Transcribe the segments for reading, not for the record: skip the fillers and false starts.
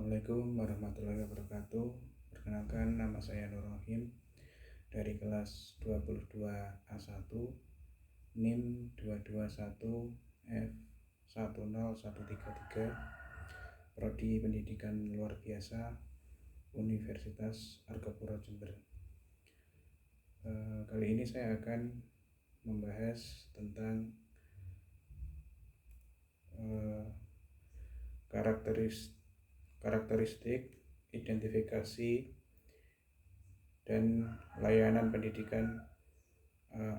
Assalamualaikum warahmatullahi wabarakatuh. Perkenalkan, nama saya Nur Rahim dari kelas 22A1 NIM 221F10133, Prodi Pendidikan Luar Biasa Universitas Argapura Jember. Kali ini saya akan membahas tentang karakteristik, identifikasi, dan layanan pendidikan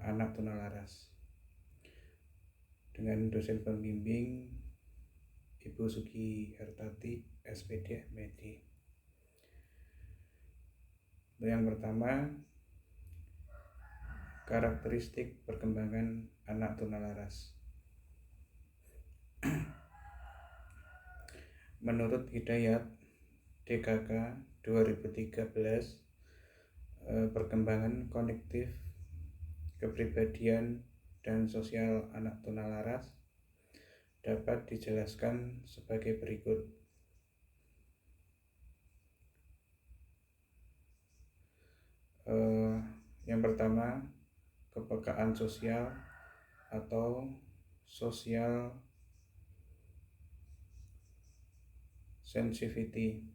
anak tunalaras dengan dosen pembimbing Ibu Sugi Hartati, SPD, MD. Yang pertama, karakteristik perkembangan anak tunalaras. Menurut Hidayat DKK 2013, perkembangan kognitif, kepribadian, dan sosial anak tunalaras dapat dijelaskan sebagai berikut. Yang pertama, kepekaan sosial atau social sensitivity.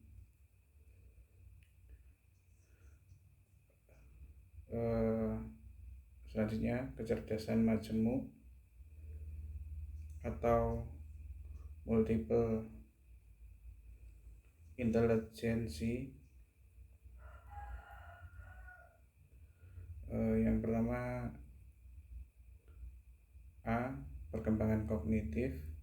Selanjutnya, kecerdasan majemuk atau multiple intelligency. Yang pertama, A. Perkembangan kognitif.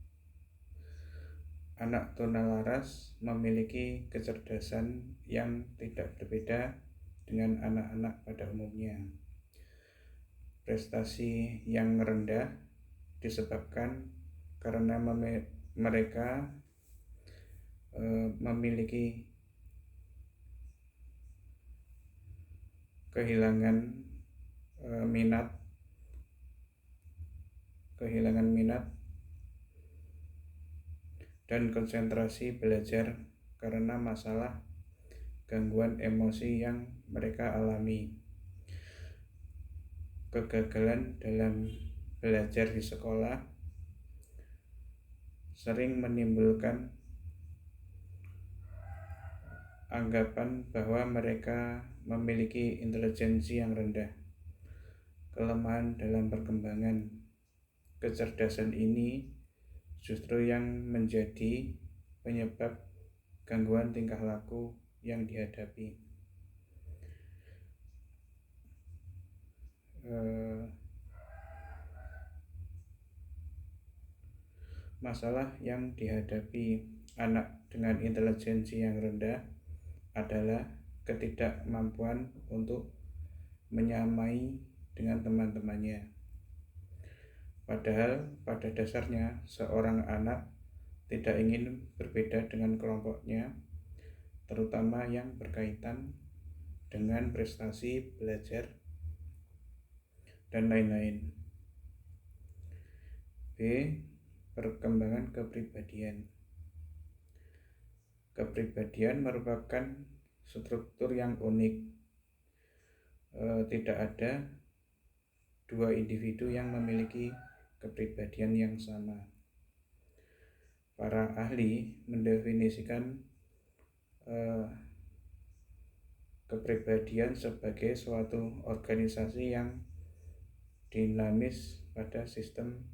Anak tunalaras memiliki kecerdasan yang tidak berbeda dengan anak-anak pada umumnya. Prestasi yang rendah disebabkan karena mereka memiliki kehilangan minat dan konsentrasi belajar karena masalah gangguan emosi yang mereka alami. Kegagalan dalam belajar di sekolah sering menimbulkan anggapan bahwa mereka memiliki intelijensi yang rendah. Kelemahan dalam perkembangan kecerdasan ini justru yang menjadi penyebab gangguan tingkah laku yang dihadapi. Masalah yang dihadapi anak dengan intelijensi yang rendah adalah ketidakmampuan untuk menyamai dengan teman-temannya. Padahal pada dasarnya seorang anak tidak ingin berbeda dengan kelompoknya, terutama yang berkaitan dengan prestasi belajar dan lain-lain. B. Perkembangan kepribadian. Kepribadian merupakan struktur yang unik. Tidak ada dua individu yang memiliki kepribadian yang sama. Para ahli mendefinisikan kepribadian sebagai suatu organisasi yang dinamis pada sistem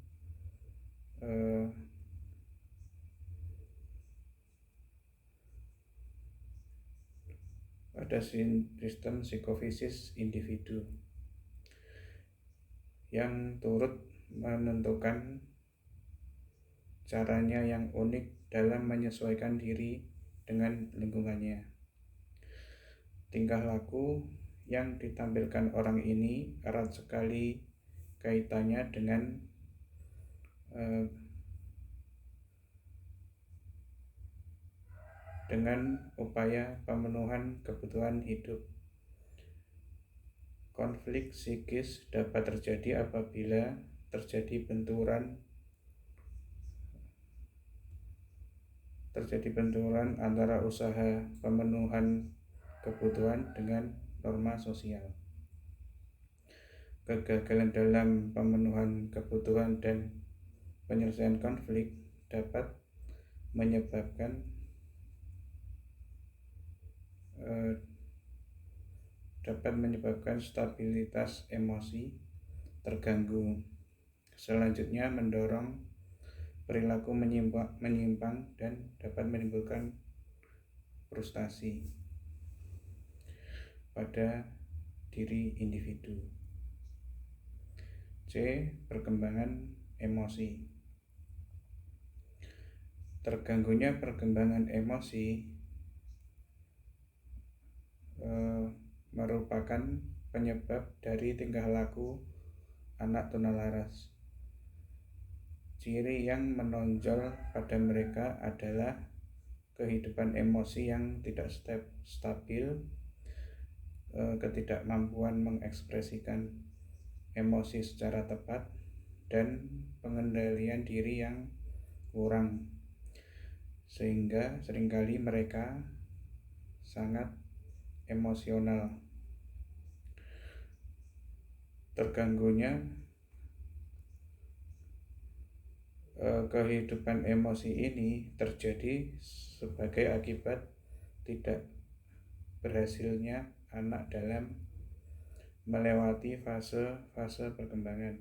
psikofisis individu yang turut menentukan caranya yang unik dalam menyesuaikan diri dengan lingkungannya. Tingkah laku yang ditampilkan orang ini erat sekali kaitannya dengan upaya pemenuhan kebutuhan hidup. Konflik psikis dapat terjadi apabila terjadi benturan terjadi benturan antara usaha pemenuhan kebutuhan dengan norma sosial. Kegagalan dalam pemenuhan kebutuhan dan penyelesaian konflik dapat menyebabkan stabilitas emosi terganggu. Selanjutnya mendorong perilaku menyimpang dan dapat menimbulkan frustasi pada diri individu. C. Perkembangan emosi. Terganggunya perkembangan emosi merupakan penyebab dari tingkah laku anak tunalaras. Ciri yang menonjol pada mereka adalah kehidupan emosi yang tidak stabil, ketidakmampuan mengekspresikan emosi secara tepat, dan pengendalian diri yang kurang, sehingga seringkali mereka sangat emosional. Terganggunya kehidupan emosi ini terjadi sebagai akibat tidak berhasilnya anak dalam melewati fase-fase perkembangan.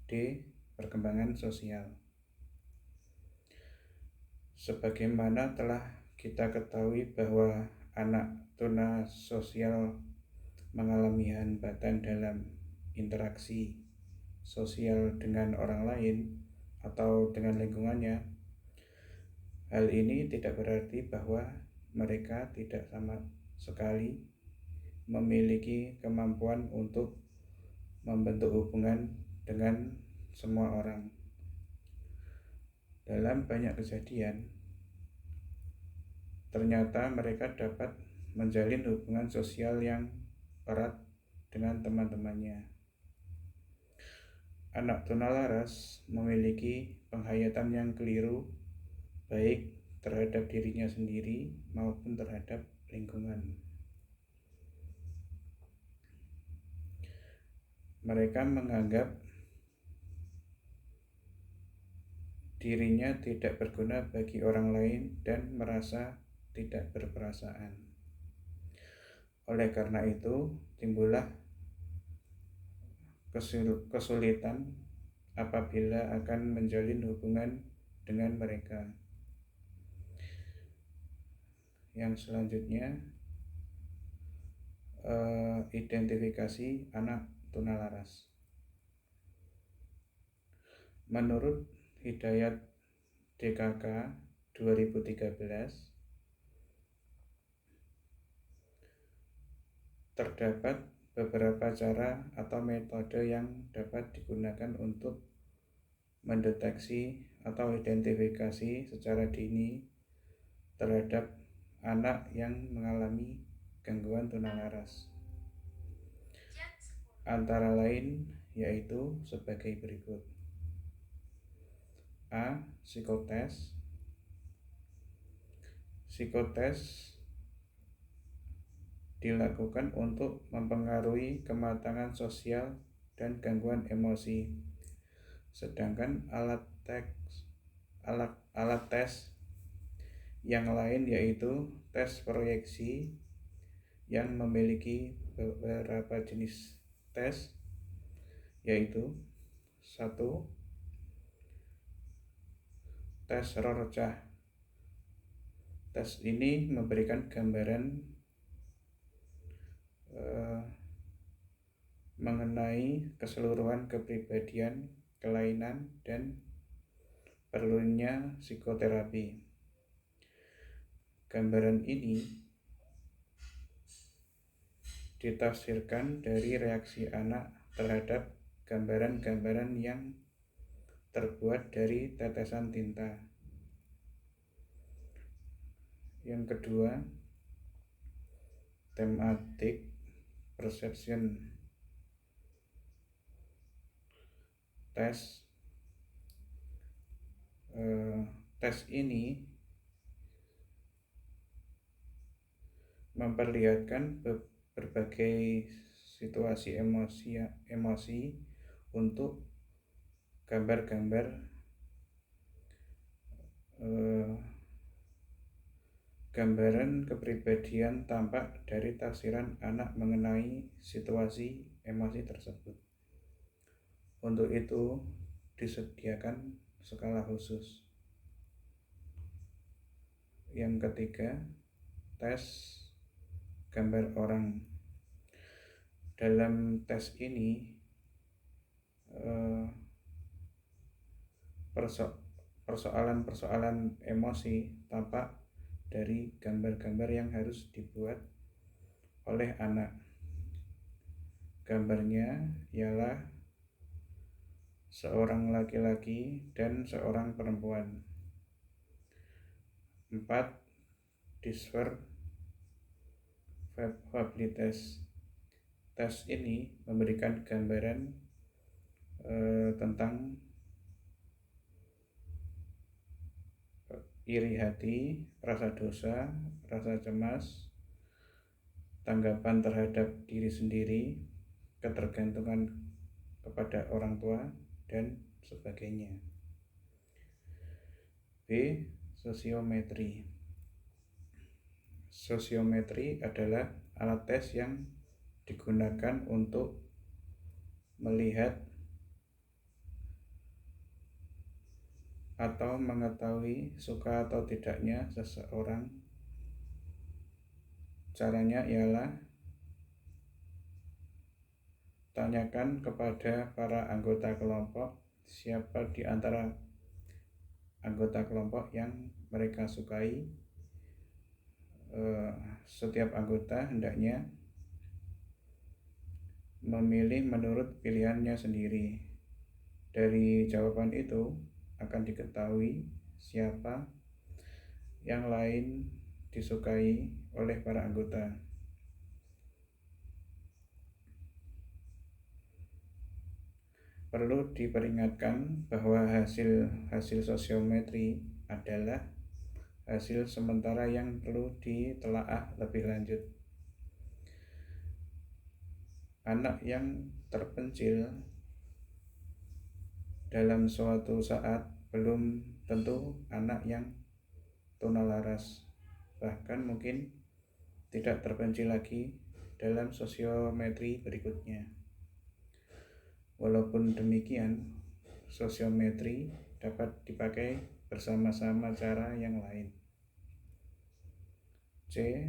D. Perkembangan sosial. Sebagaimana telah kita ketahui bahwa anak tuna sosial mengalami hambatan dalam interaksi sosial dengan orang lain atau dengan lingkungannya. Hal ini tidak berarti bahwa mereka tidak sama sekali memiliki kemampuan untuk membentuk hubungan dengan semua orang. Dalam banyak kejadian, ternyata mereka dapat menjalin hubungan sosial yang erat dengan teman-temannya. Anak tunalaras memiliki penghayatan yang keliru baik terhadap dirinya sendiri maupun terhadap lingkungan. Mereka menganggap dirinya tidak berguna bagi orang lain dan merasa tidak berperasaan. Oleh karena itu, timbullah kesulitan apabila akan menjalin hubungan dengan mereka. Yang selanjutnya, identifikasi anak tunalaras. Menurut Hidayat DKK 2013, terdapat beberapa cara atau metode yang dapat digunakan untuk mendeteksi atau identifikasi secara dini terhadap anak yang mengalami gangguan tunalaras. Antara lain yaitu sebagai berikut. A. Psikotes. Psikotes dilakukan untuk mempengaruhi kematangan sosial dan gangguan emosi. Sedangkan alat tes yang lain yaitu tes proyeksi yang memiliki beberapa jenis tes, yaitu 1. Tes Rorschach. Tes ini memberikan gambaran mengenai keseluruhan kepribadian, kelainan, dan perlunya psikoterapi. Gambaran ini ditafsirkan dari reaksi anak terhadap gambaran-gambaran yang terbuat dari tetesan tinta. Yang kedua, thematic perception test Tes ini memperlihatkan berbagai situasi emosi untuk gambar-gambar gambaran kepribadian tampak dari tafsiran anak mengenai situasi emosi tersebut. Untuk itu disediakan skala khusus. Yang ketiga, tes gambar orang. Dalam tes ini persoalan-persoalan emosi tampak dari gambar-gambar yang harus dibuat oleh anak. Gambarnya ialah seorang laki-laki dan seorang perempuan. 4. Disverbabilitas. Tes ini memberikan gambaran tentang iri hati, rasa dosa, rasa cemas, tanggapan terhadap diri sendiri, ketergantungan kepada orang tua, dan sebagainya. B. Sosiometri. Sosiometri adalah alat tes yang digunakan untuk melihat atau mengetahui suka atau tidaknya seseorang. Caranya ialah tanyakan kepada para anggota kelompok siapa di antara anggota kelompok yang mereka sukai. Setiap anggota hendaknya memilih menurut pilihannya sendiri. Dari jawaban itu akan diketahui siapa yang lain disukai oleh para anggota. Perlu diperingatkan bahwa hasil sosiometri adalah hasil sementara yang perlu ditelaah lebih lanjut. Anak yang terpencil dalam suatu saat belum tentu anak yang tunalaras, bahkan mungkin tidak terpencil lagi dalam sosiometri berikutnya. Walaupun demikian, sosiometri dapat dipakai bersama-sama cara yang lain. C.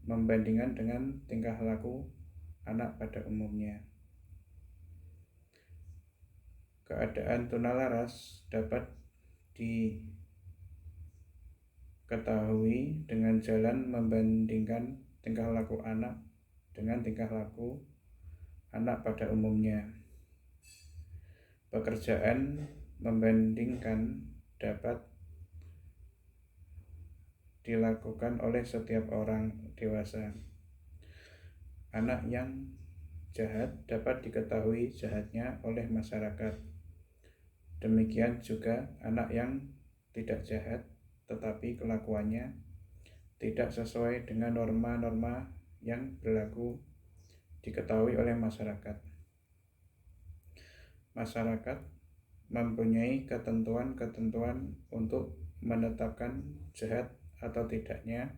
Membandingkan dengan tingkah laku anak pada umumnya. Keadaan tunalaras dapat diketahui dengan jalan membandingkan tingkah laku anak dengan tingkah laku anak pada umumnya. Pekerjaan membandingkan dapat dilakukan oleh setiap orang dewasa. Anak yang jahat dapat diketahui jahatnya oleh masyarakat. Demikian juga anak yang tidak jahat tetapi kelakuannya tidak sesuai dengan norma-norma yang berlaku diketahui oleh masyarakat. Masyarakat mempunyai ketentuan-ketentuan untuk menetapkan jahat atau tidaknya,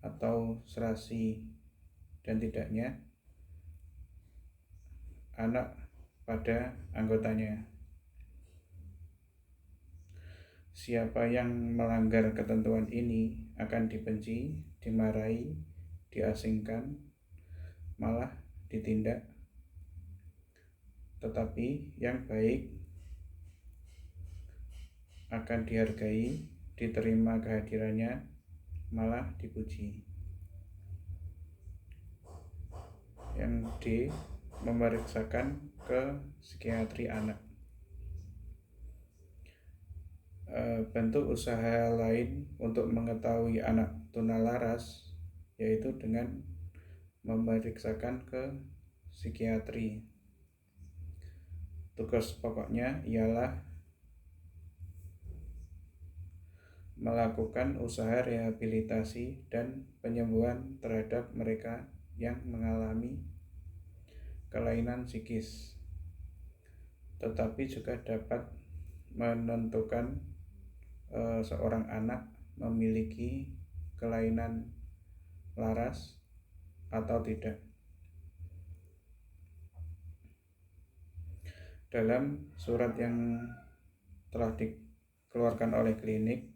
atau serasi dan tidaknya anak pada anggotanya. Siapa yang melanggar ketentuan ini akan dibenci, dimarahi, diasingkan, malah ditindak. Tetapi yang baik akan dihargai, diterima kehadirannya, malah dipuji. Yang D. Memeriksakan ke psikiatri anak. Bentuk usaha lain untuk mengetahui anak tunalaras yaitu dengan memeriksakan ke psikiatri. Tugas pokoknya ialah melakukan usaha rehabilitasi dan penyembuhan terhadap mereka yang mengalami kelainan psikis, tetapi juga dapat menentukan seorang anak memiliki kelainan laras atau tidak. Dalam surat yang telah dikeluarkan oleh klinik,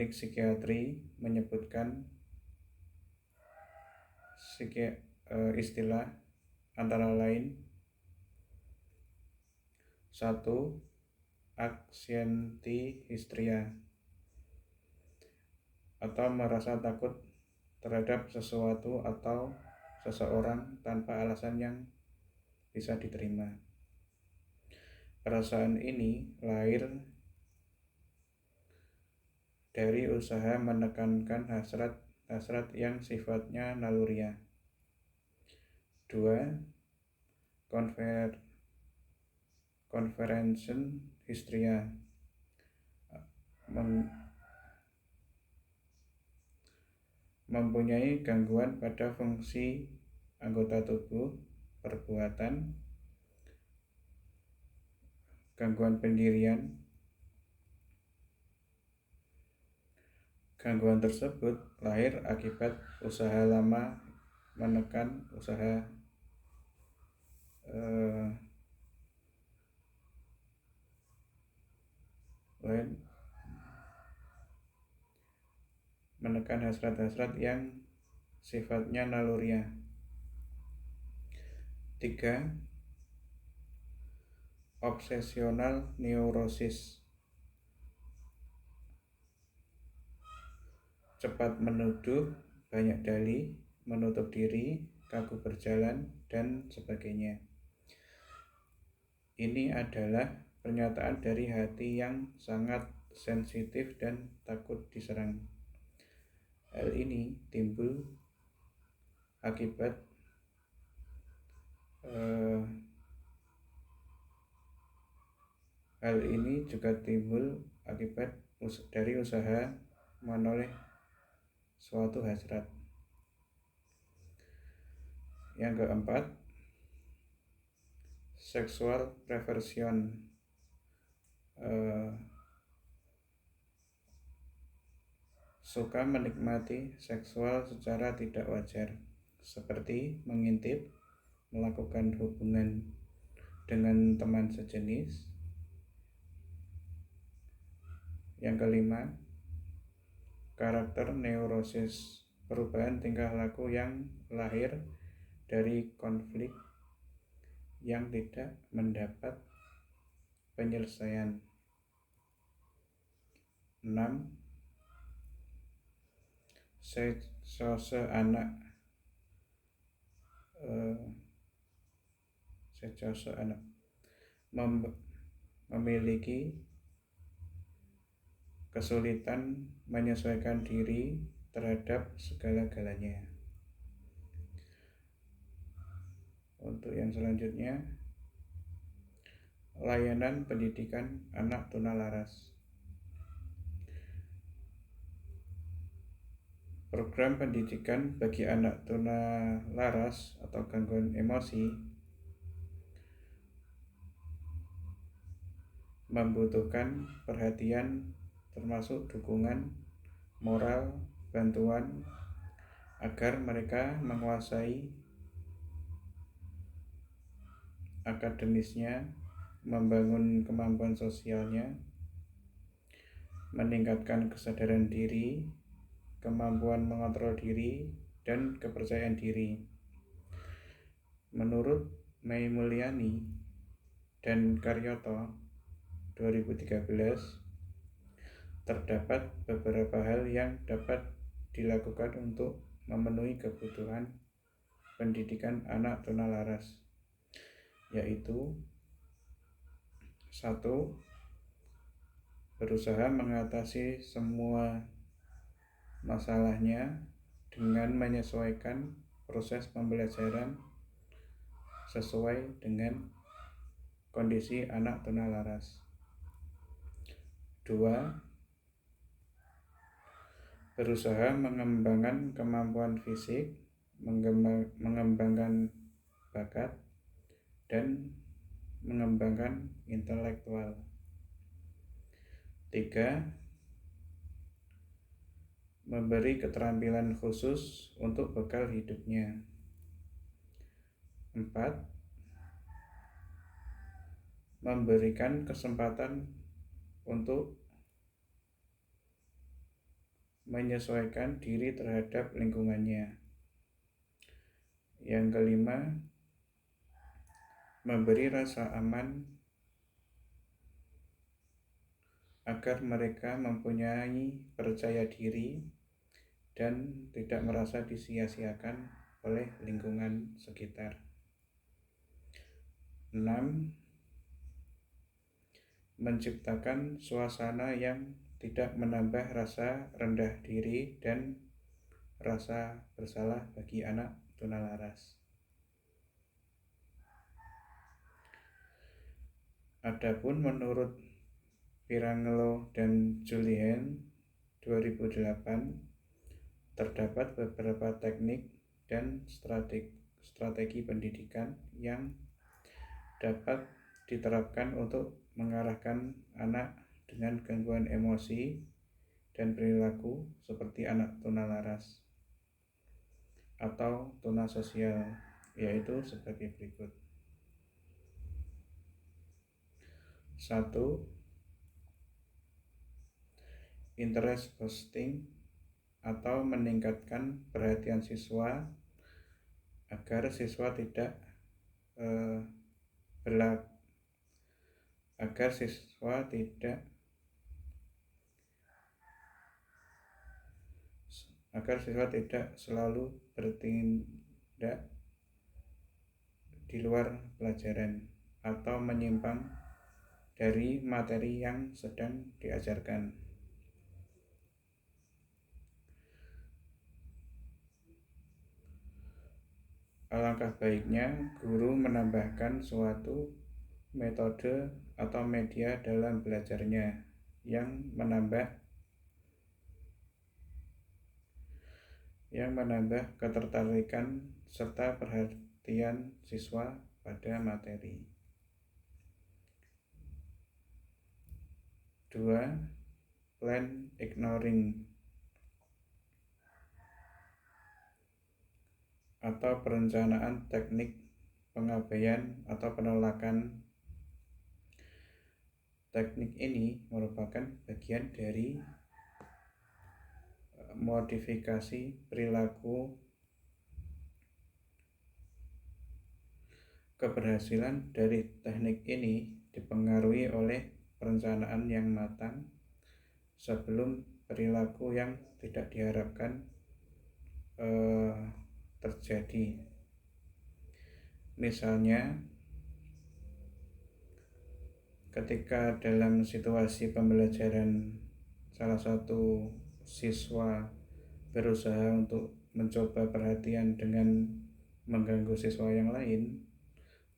psikiatri menyebutkan istilah antara lain: 1. Anxiety-hysteria, atau merasa takut terhadap sesuatu atau seseorang tanpa alasan yang bisa diterima. Perasaan ini lahir dari usaha menekankan hasrat yang sifatnya naluriah. 2. Conversion hysteria, mempunyai gangguan pada fungsi anggota tubuh, perbuatan, gangguan pendirian. Gangguan tersebut lahir akibat usaha lama menekan hasrat-hasrat yang sifatnya naluriah. 3. Obsesional neurosis, cepat menuduh, banyak dalih, menutup diri, kaku berjalan, dan sebagainya. Ini adalah pernyataan dari hati yang sangat sensitif dan takut diserang. Hal ini timbul akibat dari usaha menoleh suatu hasrat. Yang keempat, sexual perversion, suka menikmati seksual secara tidak wajar, seperti mengintip, melakukan hubungan dengan teman sejenis. Yang kelima, karakter neurosis, perubahan tingkah laku yang lahir dari konflik yang tidak mendapat penyelesaian. 6. Secose anak, memiliki kesulitan menyesuaikan diri terhadap segala-galanya. Untuk yang selanjutnya, layanan pendidikan anak tunalaras. Program pendidikan bagi anak tunalaras atau gangguan emosi membutuhkan perhatian, termasuk dukungan moral, bantuan agar mereka menguasai akademisnya, membangun kemampuan sosialnya, meningkatkan kesadaran diri, kemampuan mengontrol diri, dan kepercayaan diri. Menurut Mei Mulyani dan Karyoto 2013, terdapat beberapa hal yang dapat dilakukan untuk memenuhi kebutuhan pendidikan anak tunalaras, yaitu 1. Berusaha mengatasi semua masalahnya dengan menyesuaikan proses pembelajaran sesuai dengan kondisi anak tunalaras. 2. Berusaha mengembangkan kemampuan fisik, mengembangkan bakat, dan mengembangkan intelektual. 3. Memberi keterampilan khusus untuk bekal hidupnya. 4. Memberikan kesempatan untuk menyesuaikan diri terhadap lingkungannya. Yang kelima, memberi rasa aman agar mereka mempunyai percaya diri dan tidak merasa disia-siakan oleh lingkungan sekitar. 6. Menciptakan suasana yang tidak menambah rasa rendah diri dan rasa bersalah bagi anak tunalaras. Adapun menurut Pirangelo dan Julian 2008, terdapat beberapa teknik dan strategi pendidikan yang dapat diterapkan untuk mengarahkan anak dengan gangguan emosi dan perilaku seperti anak tunalaras atau tunasosial, yaitu sebagai berikut. 1. Interest boosting atau meningkatkan perhatian siswa agar siswa tidak selalu bertindak di luar pelajaran atau menyimpang dari materi yang sedang diajarkan. Alangkah baiknya guru menambahkan suatu metode atau media dalam belajarnya yang menambah ketertarikan serta perhatian siswa pada materi. 2. Plan ignoring atau perencanaan teknik pengabaian atau penolakan. Teknik ini merupakan bagian dari modifikasi perilaku. Keberhasilan dari teknik ini dipengaruhi oleh perencanaan yang matang sebelum perilaku yang tidak diharapkan terjadi. Misalnya, ketika dalam situasi pembelajaran salah satu siswa berusaha untuk mencoba perhatian dengan mengganggu siswa yang lain,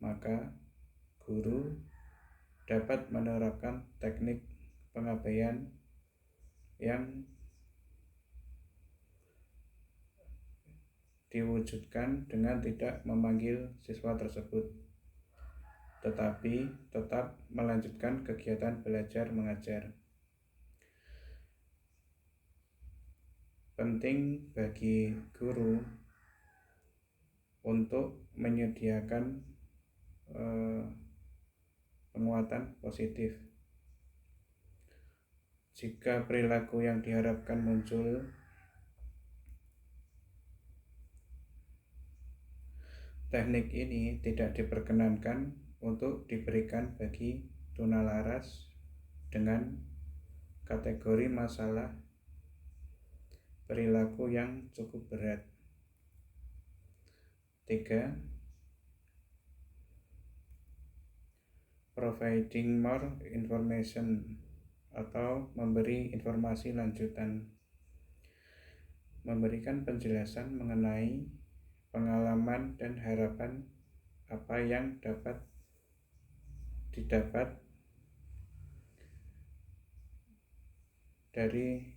maka guru dapat menerapkan teknik pengabaian yang diwujudkan dengan tidak memanggil siswa tersebut, tetapi tetap melanjutkan kegiatan belajar mengajar. Penting bagi guru untuk menyediakan penguatan positif. Jika perilaku yang diharapkan muncul, teknik ini tidak diperkenankan untuk diberikan bagi tunalaras dengan kategori masalah perilaku yang cukup berat. 3. Providing more information atau memberi informasi lanjutan. Memberikan penjelasan mengenai pengalaman dan harapan apa yang dapat didapat dari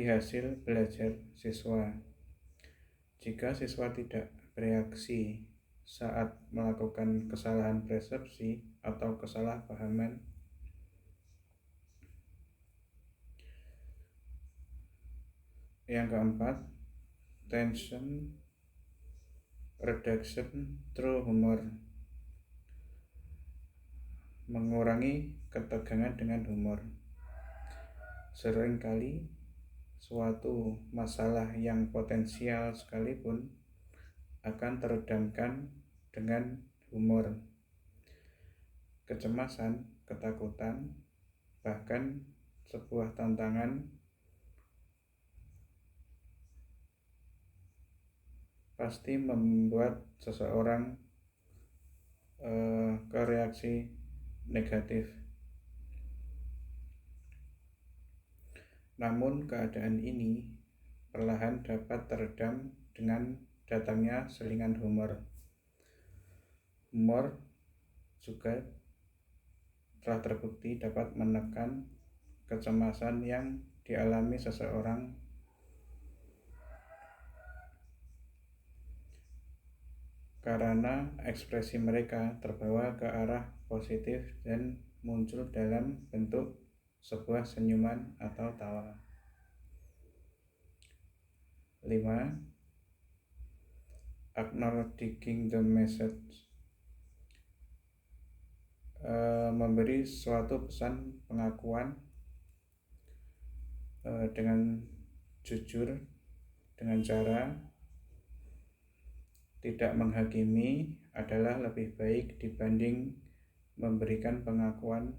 hasil belajar siswa. Jika siswa tidak bereaksi saat melakukan kesalahan persepsi atau kesalahpahaman, yang keempat, tension reduction through humor, mengurangi ketegangan dengan humor. Seringkali suatu masalah yang potensial sekalipun akan teredamkan dengan humor. Kecemasan, ketakutan, bahkan sebuah tantangan pasti membuat seseorang ke reaksi negatif. Namun keadaan ini perlahan dapat teredam dengan datangnya selingan humor. Humor juga telah terbukti dapat menekan kecemasan yang dialami seseorang karena ekspresi mereka terbawa ke arah positif dan muncul dalam bentuk sebuah senyuman atau tawa. 5. Acknowledging the message, memberi suatu pesan pengakuan dengan jujur, dengan cara tidak menghakimi adalah lebih baik dibanding memberikan pengakuan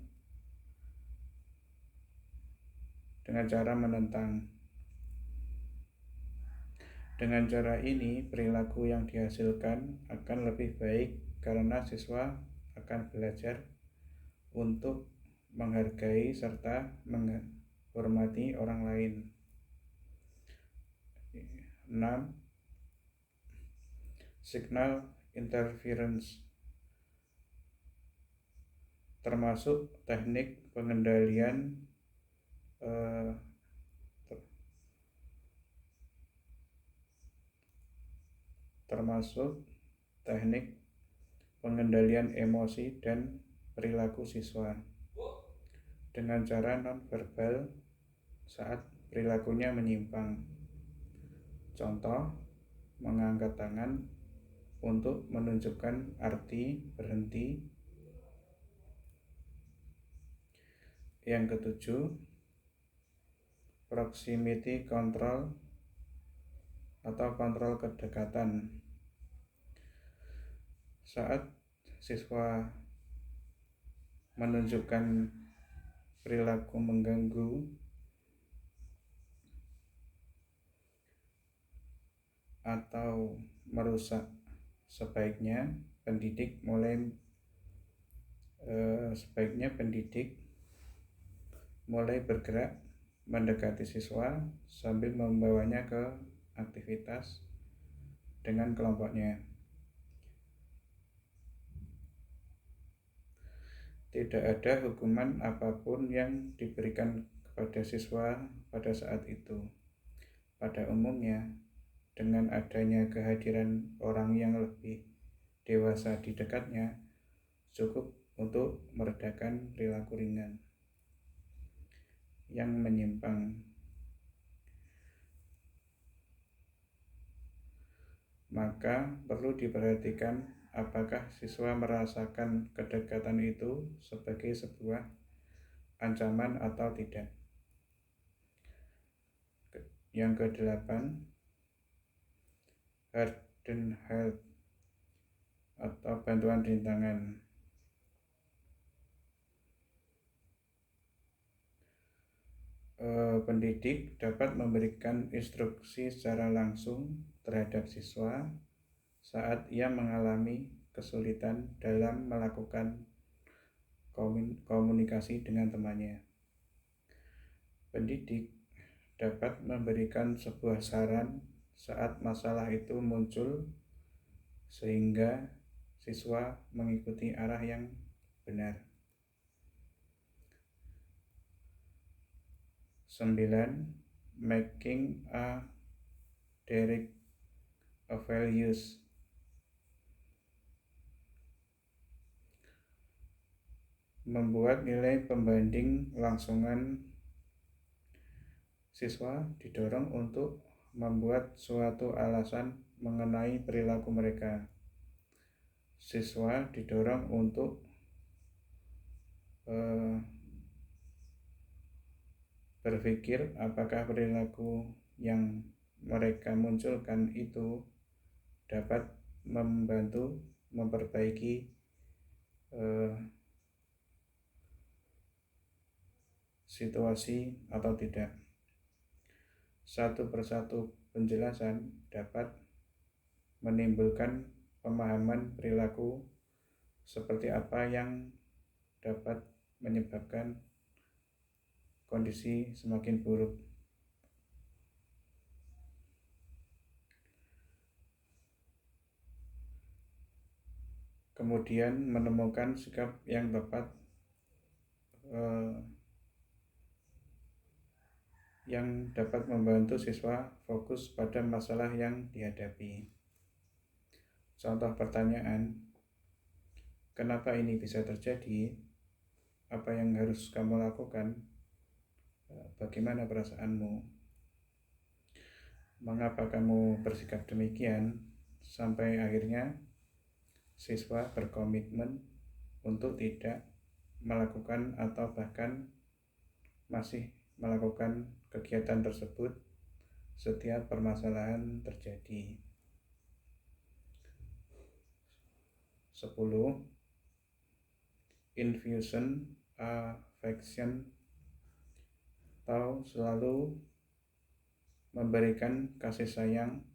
dengan cara menentang. Dengan cara ini, perilaku yang dihasilkan akan lebih baik karena siswa akan belajar untuk menghargai serta menghormati orang lain. 6. Signal interference, termasuk teknik pengendalian emosi dan perilaku siswa dengan cara non-verbal saat perilakunya menyimpang. Contoh, mengangkat tangan untuk menunjukkan arti berhenti. Yang ketujuh, proximity control atau kontrol kedekatan. Saat siswa menunjukkan perilaku mengganggu atau merusak, sebaiknya pendidik mulai bergerak mendekati siswa sambil membawanya ke aktivitas dengan kelompoknya. Tidak ada hukuman apapun yang diberikan kepada siswa pada saat itu. Pada umumnya, dengan adanya kehadiran orang yang lebih dewasa di dekatnya, cukup untuk meredakan perilaku ringan yang menyimpang. Maka perlu diperhatikan apakah siswa merasakan kedekatan itu sebagai sebuah ancaman atau tidak. Yang ke-8, harden help atau bantuan rintangan. Pendidik dapat memberikan instruksi secara langsung terhadap siswa saat ia mengalami kesulitan dalam melakukan komunikasi dengan temannya. Pendidik dapat memberikan sebuah saran saat masalah itu muncul sehingga siswa mengikuti arah yang benar. 9. Making a direct values. Membuat nilai pembanding langsungan. Siswa didorong untuk membuat suatu alasan mengenai perilaku mereka. Siswa didorong untuk berpikir apakah perilaku yang mereka munculkan itu dapat membantu memperbaiki situasi atau tidak. Satu persatu penjelasan dapat menimbulkan pemahaman perilaku seperti apa yang dapat menyebabkan kondisi semakin buruk. Kemudian menemukan sikap yang tepat yang dapat membantu siswa fokus pada masalah yang dihadapi. Contoh pertanyaan, kenapa ini bisa terjadi? Apa yang harus kamu lakukan? Bagaimana perasaanmu? Mengapa kamu bersikap demikian? Sampai akhirnya siswa berkomitmen untuk tidak melakukan atau bahkan masih melakukan kegiatan tersebut setiap permasalahan terjadi. 10. Infusion affection atau selalu memberikan kasih sayang.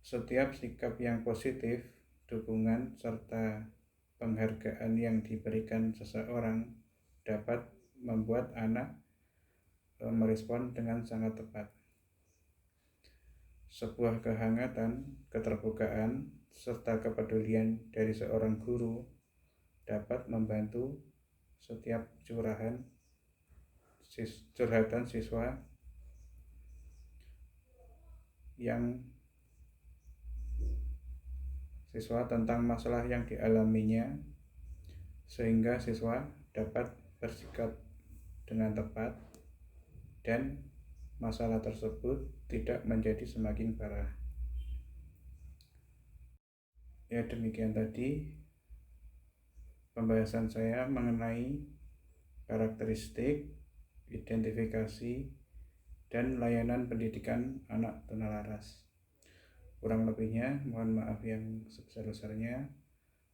Setiap sikap yang positif, dukungan, serta penghargaan yang diberikan seseorang dapat membuat anak merespon dengan sangat tepat. Sebuah kehangatan, keterbukaan, serta kepedulian dari seorang guru dapat membantu setiap curhatan siswa tentang masalah yang dialaminya, sehingga siswa dapat bersikap dengan tepat dan masalah tersebut tidak menjadi semakin parah. Ya, demikian tadi pembahasan saya mengenai karakteristik, identifikasi, dan layanan pendidikan anak tunalaras. Kurang lebihnya mohon maaf yang sebesar-besarnya.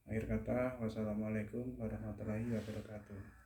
Akhir kata, wassalamualaikum warahmatullahi wabarakatuh.